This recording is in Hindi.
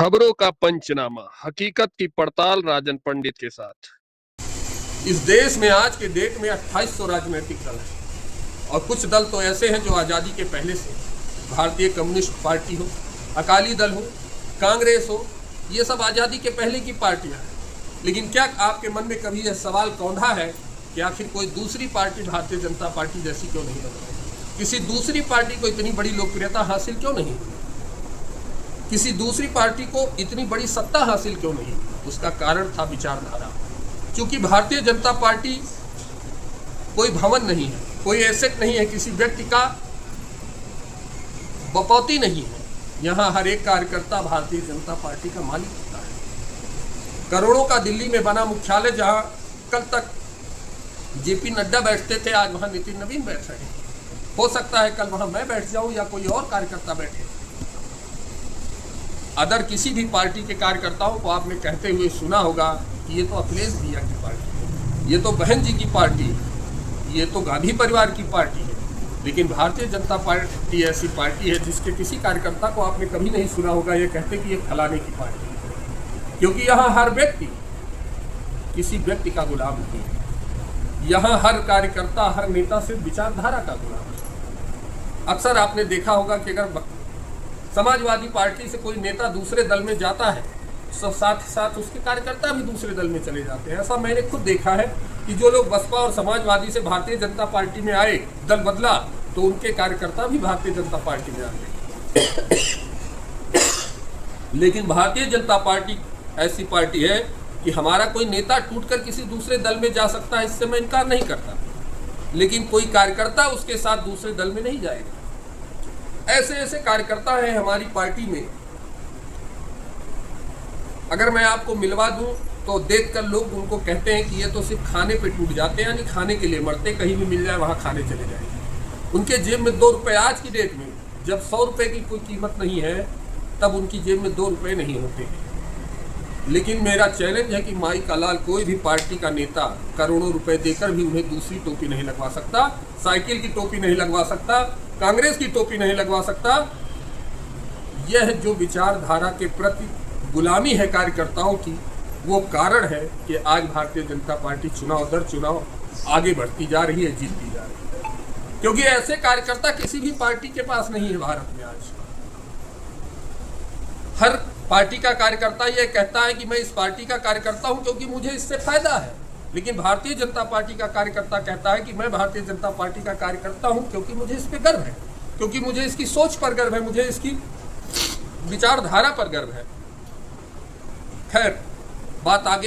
खबरों का पंचनामा, हकीकत की पड़ताल राजन पंडित के साथ। इस देश में आज के डेट में 2800 राजनीतिक दल हैं और कुछ दल तो ऐसे हैं जो आज़ादी के पहले से, भारतीय कम्युनिस्ट पार्टी हो, अकाली दल हो, कांग्रेस हो, ये सब आज़ादी के पहले की पार्टियां हैं। लेकिन क्या आपके मन में कभी यह सवाल कौंधा है कि आखिर कोई दूसरी पार्टी भारतीय जनता पार्टी जैसी क्यों नहीं बन रही? किसी दूसरी पार्टी को इतनी बड़ी लोकप्रियता हासिल क्यों नहीं? किसी दूसरी पार्टी को इतनी बड़ी सत्ता हासिल क्यों नहीं? उसका कारण था विचारधारा। क्योंकि भारतीय जनता पार्टी कोई भवन नहीं है, कोई एसेट नहीं है, किसी व्यक्ति का बपौती नहीं है। यहाँ हर एक कार्यकर्ता भारतीय जनता पार्टी का मालिक होता है। करोड़ों का दिल्ली में बना मुख्यालय, जहाँ कल तक जेपी नड्डा बैठते थे, आज वहाँ नितिन नवीन बैठ रहे हैं। हो सकता है कल वहाँ मैं बैठ जाऊँ या कोई और कार्यकर्ता बैठे। अदर किसी भी पार्टी के कार्यकर्ताओं को आपने कहते हुए सुना होगा कि ये तो अखिलेश भैया की पार्टी है, ये तो बहन जी की पार्टी है, ये तो गांधी परिवार की पार्टी है। लेकिन भारतीय जनता पार्टी ऐसी पार्टी है जिसके किसी कार्यकर्ता को आपने कभी नहीं सुना होगा ये कहते कि ये फलाने की पार्टी है। क्योंकि यहाँ हर व्यक्ति किसी व्यक्ति का गुलाम नहीं है। यहाँ हर कार्यकर्ता, हर नेता सिर्फ विचारधारा का गुलाम है। अक्सर आपने देखा होगा कि अगर समाजवादी पार्टी से कोई नेता दूसरे दल में जाता है, सब साथ ही साथ उसके कार्यकर्ता भी दूसरे दल में चले जाते हैं। ऐसा मैंने खुद देखा है कि जो लोग बसपा और समाजवादी से भारतीय जनता पार्टी में आए, दल बदला, तो उनके कार्यकर्ता भी भारतीय जनता पार्टी में आ गए। लेकिन भारतीय जनता पार्टी ऐसी पार्टी है कि हमारा कोई नेता टूटकर किसी दूसरे दल में जा सकता है, इससे मैं इनकार नहीं करता, लेकिन कोई कार्यकर्ता उसके साथ दूसरे दल में नहीं जाएगा। ऐसे ऐसे कार्यकर्ता हैं हमारी पार्टी में, अगर मैं आपको मिलवा दूं तो देखकर लोग उनको कहते हैं कि ये तो सिर्फ खाने पे टूट जाते हैं, यानी खाने के लिए मरते, कहीं भी मिल जाए वहां खाने चले जाएंगे। उनके जेब में 2 रुपए, आज की डेट में जब 100 रुपए की कोई कीमत नहीं है, तब उनकी जेब में 2 रुपए नहीं होते हैं। लेकिन मेरा चैलेंज है कि माई का लाल कोई भी पार्टी का नेता करोड़ों रुपए देकर भी उन्हें दूसरी टोपी नहीं लगवा सकता, साइकिल की टोपी नहीं लगवा सकता, कांग्रेस की टोपी नहीं लगवा सकता। यह जो विचारधारा के प्रति गुलामी है कार्यकर्ताओं की, वो कारण है कि आज भारतीय जनता पार्टी चुनाव दर चुनाव आगे बढ़ती जा रही है, जीतती जा रही है। क्योंकि ऐसे कार्यकर्ता किसी भी पार्टी के पास नहीं है भारत में। आज हर पार्टी का कार्यकर्ता ये कहता है कि मैं इस पार्टी का कार्यकर्ता हूं क्योंकि मुझे इससे फायदा है। लेकिन भारतीय जनता पार्टी का कार्यकर्ता कहता है कि मैं भारतीय जनता पार्टी का कार्यकर्ता हूं क्योंकि मुझे इस पर गर्व है, क्योंकि मुझे इसकी सोच पर गर्व है, मुझे इसकी विचारधारा पर गर्व है। खैर, बात आगे